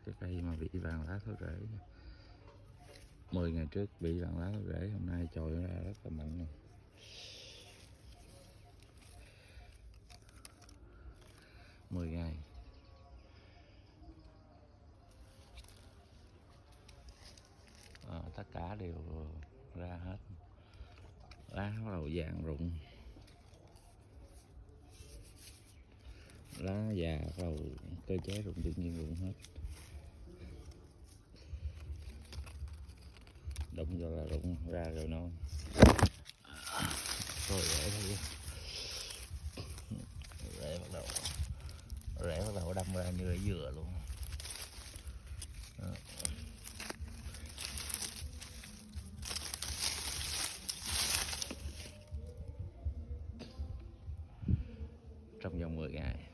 cái cây mà bị vàng lá thối rễ. 10 ngày trước bị vàng lá thối rễ, hôm nay chồi nó ra rất là mạnh này. 10 ngày. Tất cả đều ra hết, lá bắt đầu vàng rụng, lá già bắt đầu cơ chế rụng, tự nhiên rụng hết, đụng vô là rụng ra rồi non. Rồi rễ bắt đầu đâm ra như rễ dừa luôn. Đó. Trong vòng 10 ngày.